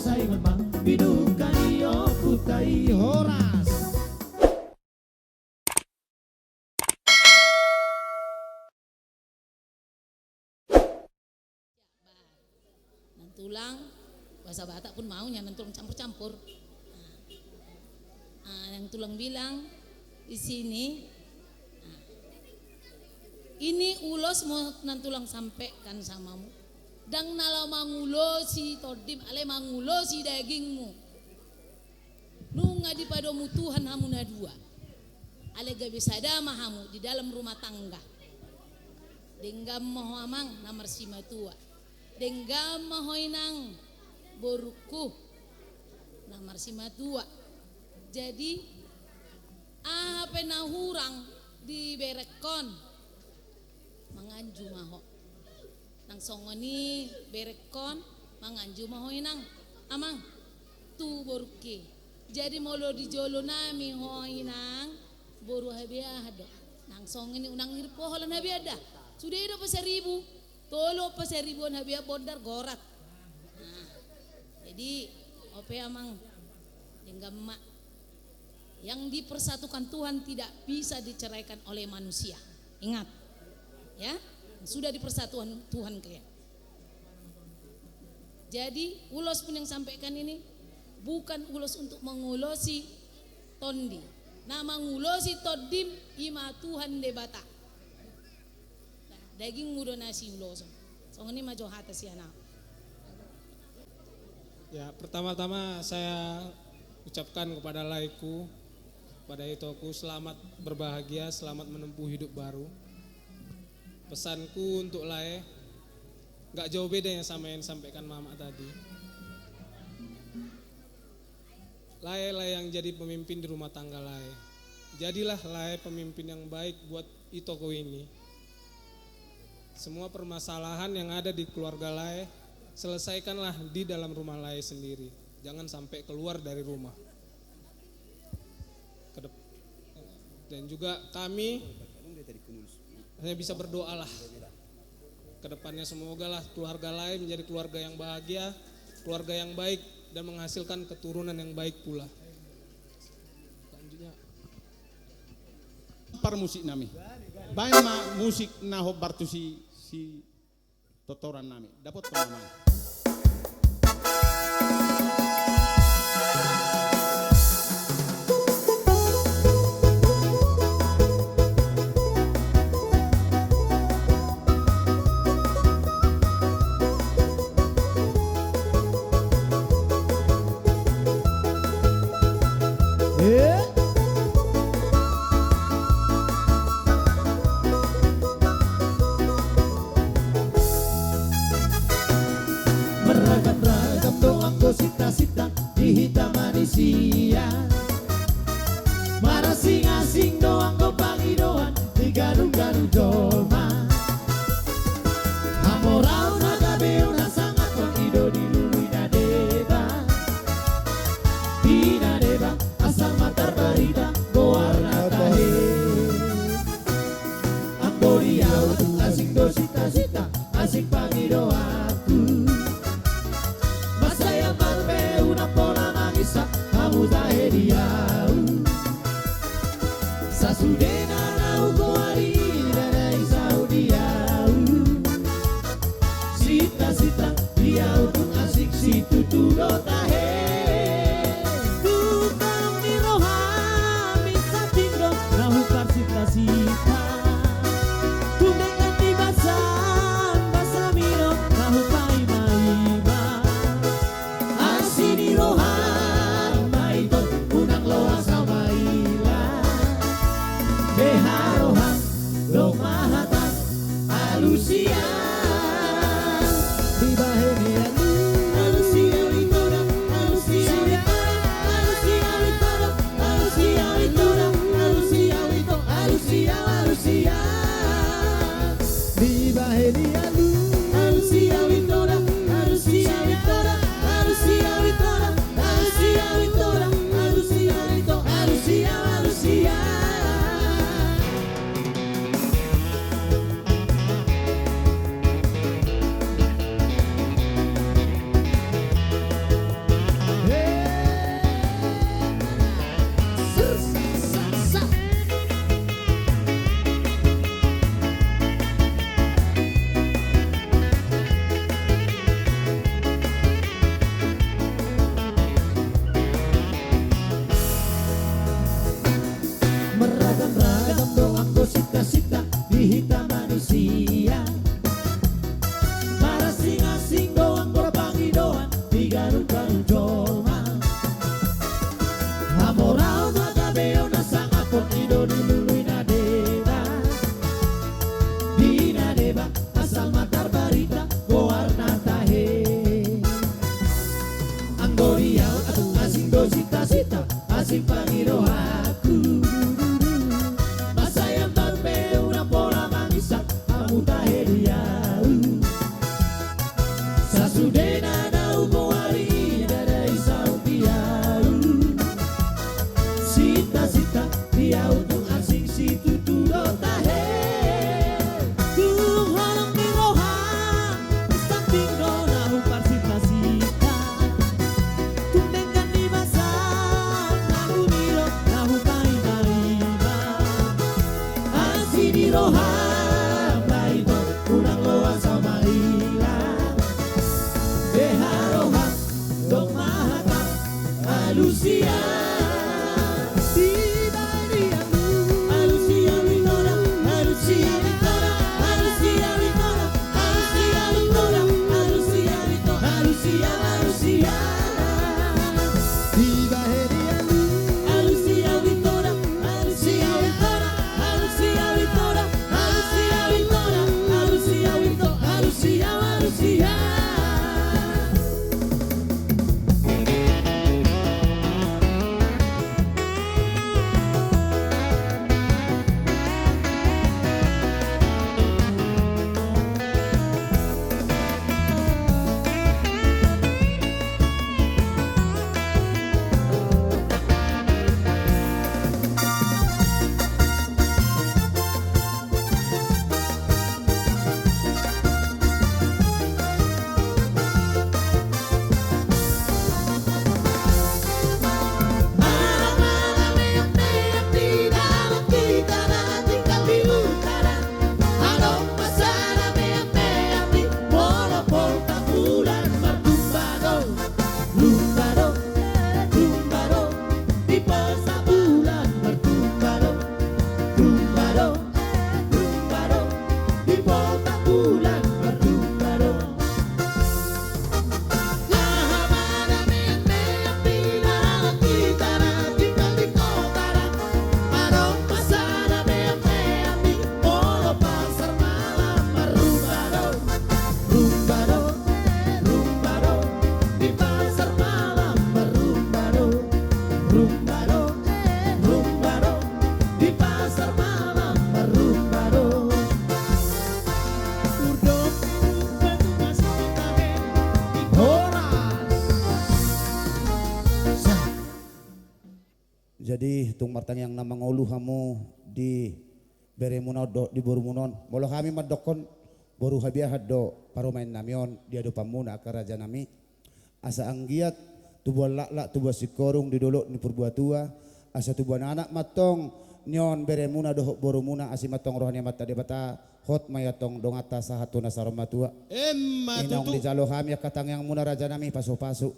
saingan bang bidukan iyo putai horas. Nang tulang bahasa Batak pun maunya nang tulang campur-campur. Yang tulang bilang di sini ini ulos mau nang tulang sampaikan samamu. Dang nala mangulosi todim ale mangulosi dagingmu. Nunga di padomu Tuhan hamu na dua. Ale gabe sadama hamu di dalam rumah tangga. Denggam moho amang namar sima tua. Denggam moho inang boruku namar sima tua. Jadi apa na hurang di berekon manganju maho nang songoni berekon manganju maho inang amang tu boruke jadi molo di jolo nami ho inang boru habiado nang songoni unang ngir poholan habiada sudah ada pasaribu tolo pasaribuan habia bondar gorat jadi ope amang denggam mak yang dipersatukan Tuhan tidak bisa diceraikan oleh manusia. Ingat, ya, sudah dipersatukan Tuhan kalian. Jadi ulos pun yang sampaikan ini bukan ulos untuk mengulosi tondi. Nama ngulosi todim ima Tuhan debata. Nah, daging mudo nasi ulos. So ini maju hata si anak. Ya, pertama-tama saya ucapkan kepada laiku, pada itoku selamat berbahagia, selamat menempuh hidup baru. Pesanku untuk Lae gak jauh beda yang sama yang disampaikan Mama tadi. Lae yang jadi pemimpin di rumah tangga Lae. Jadilah Lae pemimpin yang baik buat itoko ini. Semua permasalahan yang ada di keluarga Lae selesaikanlah di dalam rumah Lae sendiri. Jangan sampai keluar dari rumah. Dan juga kami hanya bisa berdoalah kedepannya semoga lah keluarga lain menjadi keluarga yang bahagia, keluarga yang baik dan menghasilkan keturunan yang baik pula. Selanjutnya par musik nami. Baik musik naho bartu si totoran nami. Dapat pengalaman. Beragam-ragam doangku sita-sita di hitam manusia. Marah sing-asing doang go pagi doang di garu-garu doma. Amorau naga beo na sangat pengido di lului na deba. Di na deba asal matar barita goarna tahe. Ambo diau asing do sita-sita asik pagi doaku. Masaya malpe una pola magisa amuda hediau. Sasudena na ugoari na isau diau. Sita-sita diau pun asik situ tudo tahe. Tukang di rohami satingro na hukar sita-sita. Tundengan di basa miro na hupai maiba. Asini rohan maiton unang loa sama ila. Beharohan dong mahatan alusia. Di bahenia alusia witora alusia alusia witora alusia witora alusia witora alusia di bahenia alusia witora alusia witora alusia witora manusia. Para sing-asing doang berbangi doang digarung-garung joma. Amorau magabeo na sangapon ido dilului na deba. Di na deba asal matar barita goarna tahe. Anggoriau atung asing do sita-sita asing pangiro aku. Masayang tampeu na pola mangisak amu tahe diau. Sasudena na ugo hari dada isau diau. Sita-sita diau tung asing situ tudo tahe. Tung halong di roha isang tingdo na hupar sita-sita. Tung dengan di basah nagu nilo na hupai naiba. Asi di roha baito unang loa sama ilang. Beharoha dong mahata alusia. Tiba diamu alusia litora, alusia litora, alusia litora, alusia litora, alusia litora, alusia alusia. Tiba diamu alusia litora, alusia litora, alusia litora, alusia litora, alusia litora, alusia alusia. Jadi tung martang yang nama ngolu hamu di beremuna do di borumunon molo kami madokon boru habiah do paromain namion dia do pamuna karaja nami asa anggiat tubuh lak tubuh sikorung di dolo ni purbuatua asa tubuh anak matong nyon beremuna do borumuna asi matong rohani mata debata hot mayatong dongata sahatuna saromatua Emma inong tutu. di jalo kami katang yang muna raja nami pasu-pasu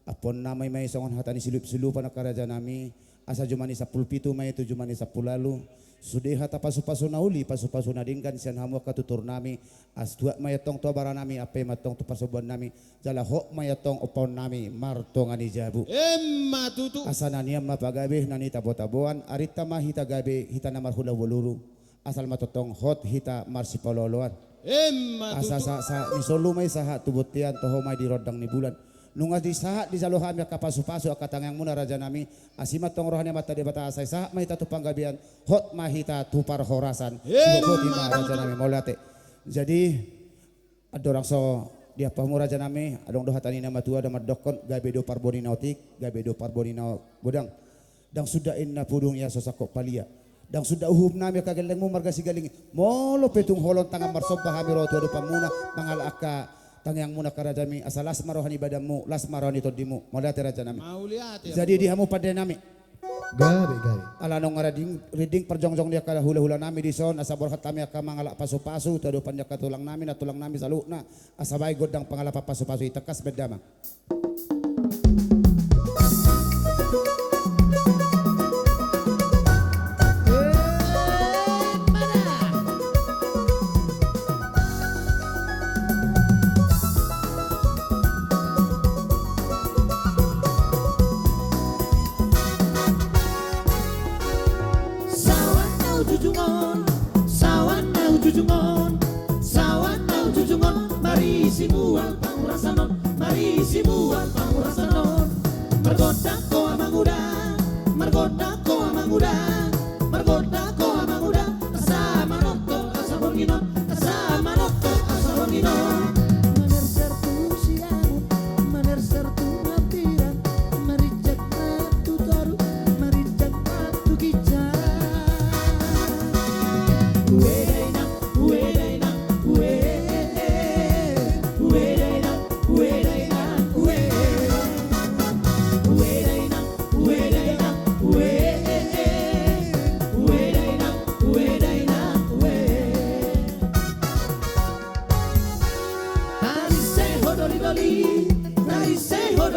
apon namay may songon hatani silup-silupan na karaja nami asa jumani sa pulpitu may itu jumani sa pulalu sudah hata pasu-pasu na uli pasu-pasu na dingkan siyan hamu katutur nami as tuwa mayatong to bara nami ape matong to pasubuan nami jala ho mayatong upon nami marto nga ni jabu Emma tutu. asa na niya mapagabi na ni tabo-tabuan arita mahita gabi hita na marhula waluru asal matotong hot hita marsipololoan Emma asa tutu. sa misolo may saha tubutian toho may di rodang ni bulan nung di saha di jalo kami kapasu-pasu akatangang muna raja nami asimat tong rohani mata di bata asay saha may tatu panggabian hot mahita tupar horasan sibukuti ma raja nami molate jadi adorang so dia pamu raja nami adong do hatani nama tua damad dokon gabe do parboni nautik gabe do parboni nau godang dang sudah inna pudung ya sosakok palia dang sudah uhum nami kageleng mo marga sigaling molo petung holon tangan marsobah kami rotu adu pamuna mangalaka tangyang muna karajami asal las marohani badamu las marohani todimu molate raja nami Mauliat ya. jadi dihamu pada nami Gabi gabi. ala nong reading perjongjong dia kala hula-hula nami di son asa borhat kami ka mangala pasu-pasu tado panja ka tulang nami saluna asa bay godang pangala pasu-pasu itakas bedama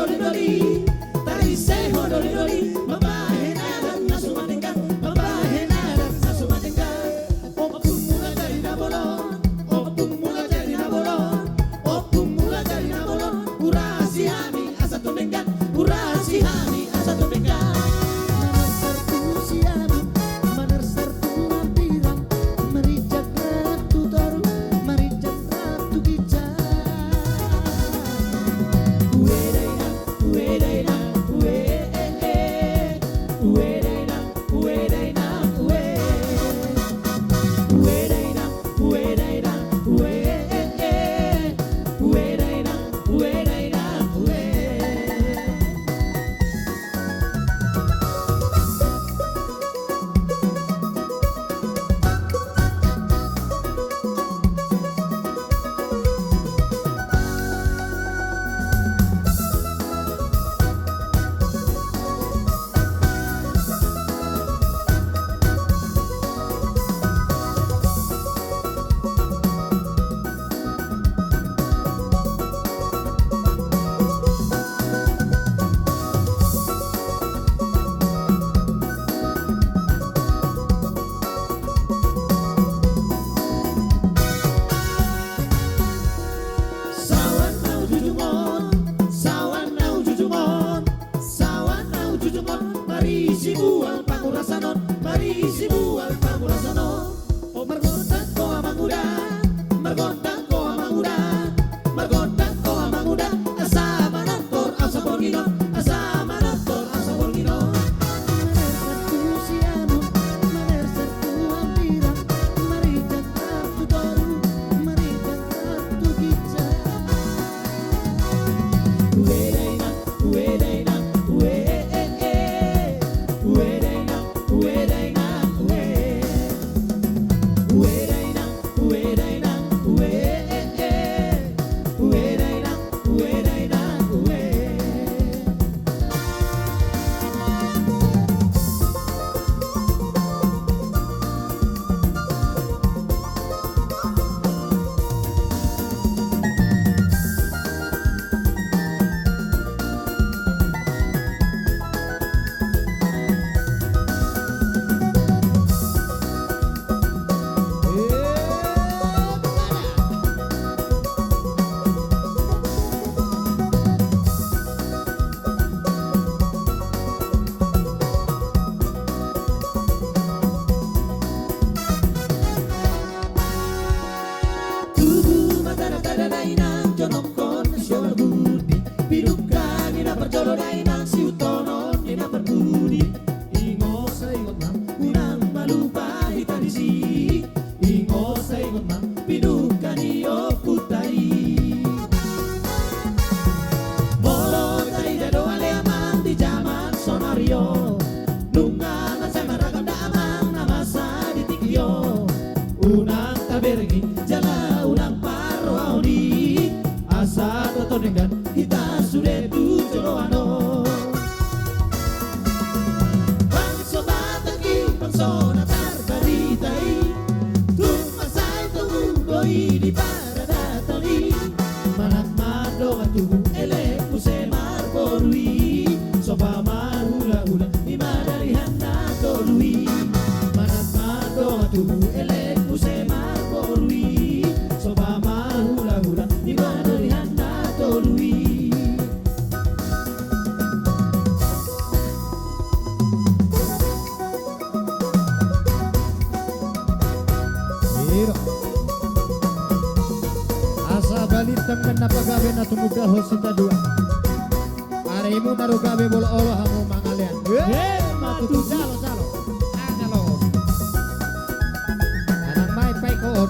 doli doli Tariseho doli doli Mabahenaran nasumatingkan Mabahenaran nasumatingkan Opung mula jadi nabolon Opung mula jadi nabolon Opung mula jadi nabolon Urasi hami asa tunengkan Urasi hami asa tunengkan Manar sertu sianu Manar sertu ampiran Merijak ratu toru Merijak ratu kicau Uedaina, uedaina, uedaina, uedaina, uedaina, uedaina, uedaina, uedaina, Sawan nau jujumon, mari si bual pangurasanon, mari si bual pangurasanon. Oh margontang ko amanguda, margontang ko amanguda, margontang ko amanguda, asa manator asa borginon, asa manator asa borginon. Maner sertu sianu, maner sertu ampira, mari jangan toru, mari jangan tu kicau. Uedaina, uedaina, uedaina, uedaina, uedaina, uedaina, uedaina, uedaina, Tubuh matana kadadainang jonokon nasional budi Pidukan ina perjolo dainang si utonon ina berbudi Ingo saingot mang unang malupa hitadisi Ingo saingot mang pidukan iyo putai Bolo tadi dado ale amang di zaman sonario Nungangan saya maragam da amang namasa di tikyo Unang tabergi jala unang paroaudi asa toto dengan kita sudah tujuh ano bangso bataki bangso natar baritai tung masai tung doi di paradatali manat mado atubu ele puse marborui sopa marhula hula imadari handa tolui manat mado atubu ele puse marborui sopa marhula hula imadari handa tolui Asa balitang napagabe na tumugal hosita dua. Arimu narugabe bolo olo hamu mangalian. Matutu jalo jalo. Jalo. Anang mai pai koon.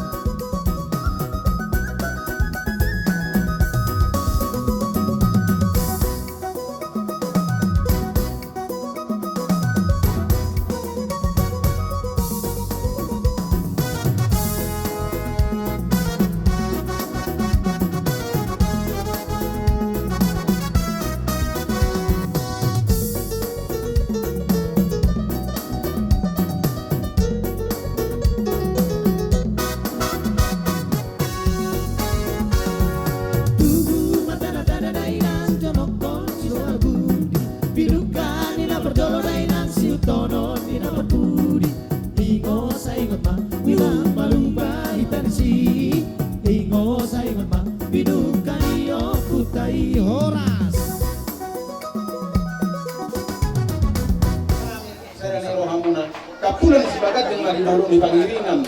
kebetulan sebagai dengan dulu di Pangiringan.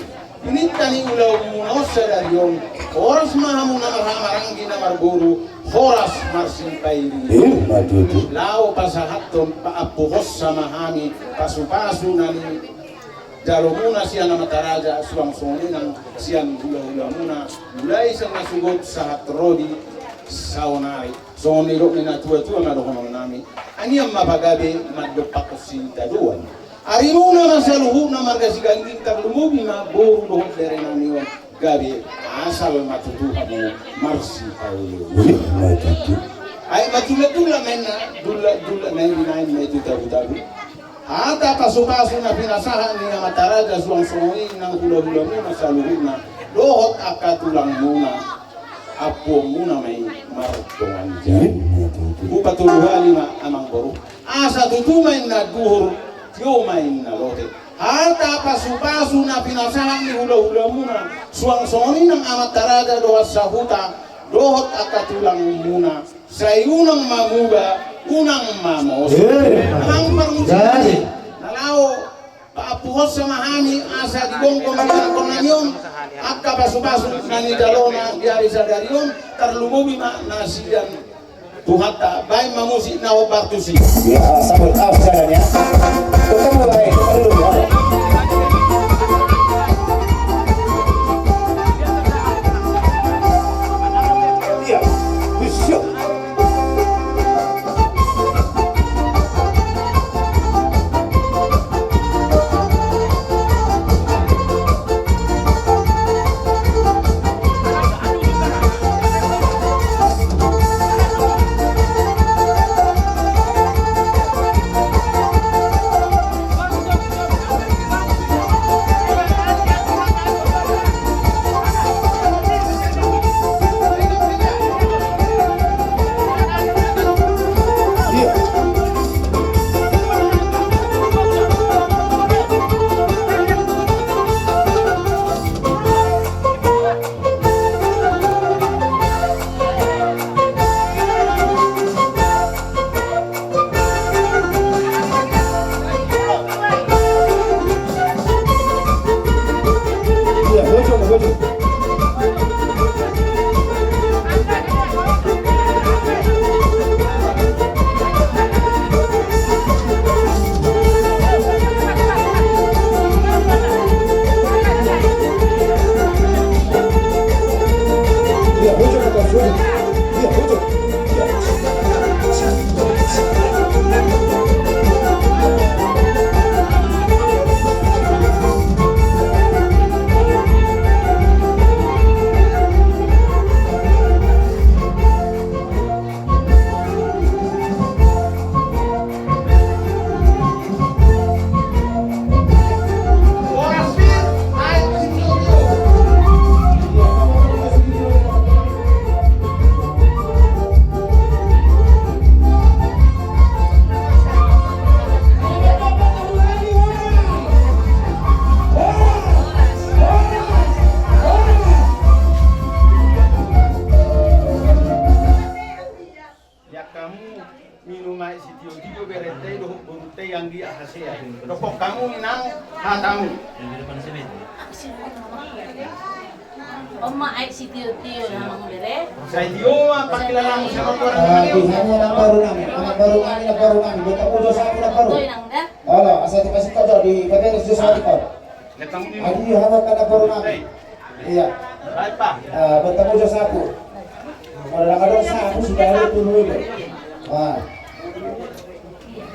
Ini tani ulau munosa dari yon. Horas mahamu nama hamaranggi nama guru. Horas marsin pairi. Lau pasahaton paapuhos sama hami pasu-pasu nani. Jalomuna siya na mataraja suang songinang siyan hula-hula muna. Mulai sa nasugot sa hatrodi saunari. So nilok ni na tua-tua na doon nami. Ani ang mapagabi magdopak ko sintaduan. Ari muna masaluhu na margasigangging taglumubi na buru doon dere na niwan. Gabi asal matutuha mo marsi paulo. Ay matula-tula men na dula 99 may tutabu-tabu. Hata pasu-pasu na pinasahan ni na mataraja suang songi ng hula-hula muna sa luhid na dohot akatulang muna apo muna may martongan dyan. Upatuluhali na amang baro. Asa tutumay na duhur tiyomay na lote. Hata pasu-pasu na pinasahan ni hula-hula muna suang songi ng amataraja dohot sa huta dohot akatulang muna sa iyunang mamuga unang mamos. Ang parmusin nalao paapuhos sa mahami asa digongkong ginagkong na yun at kapasu-pasu na ni Dalona diari sa dariyon tarlumubi na siyan tuhata bay mamusi na obartusi. Ya, sabot up jalan ya. Ketemu baik, perlu ya. Iya, bisa. Rokok kamu inang hatamu. Oma ay si Tio namang bere. Sa iyo pakilala mo sa orang Kamu na baru namin, ang baru namin, buta ko sa ako na baru. Toy nang da. Ala, asa ti kasih kau di paberes do sa ko. Letang mo Adi hawak ka na baru namin. Iya. Right pa. Buta ko sa ako. Wala ka daw sa ako sudah ada tuloy.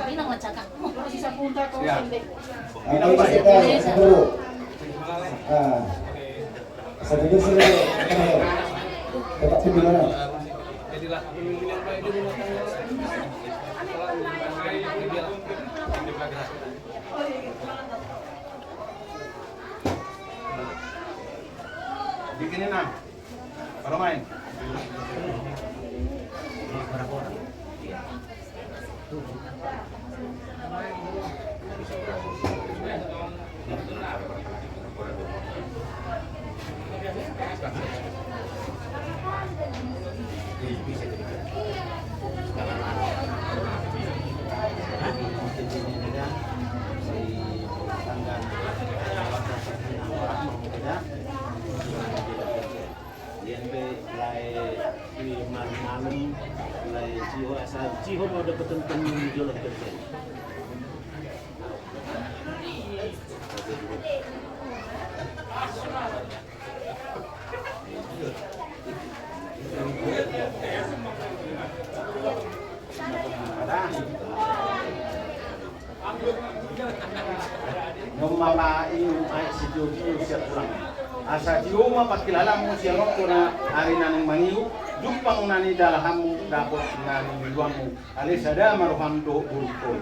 Hindi nang matsaka. Kasi sa punta ko Ya. hindi. Ang kita sa baru. Sa baru sila. Dapat di mana? Jadilah pemimpin yang baik di rumah tangga. Bikinin na. Para main. Si Tanggan Nomala iu ay si Jojo siya kurang. Asa dioma pakilala mo siya rokto na ari nanang mangiu, jupang nani dalahamu dapat nani miluamu. Alisa da maruham do burko.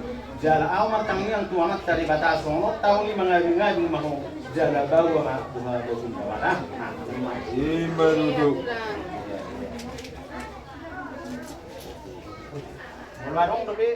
Jala awar tangiang tuangat dari batas sono tahun ni mengaji mahu jala bawa ma buha bosun bawah. Nah, terima kasih duduk. Mulai dong tapi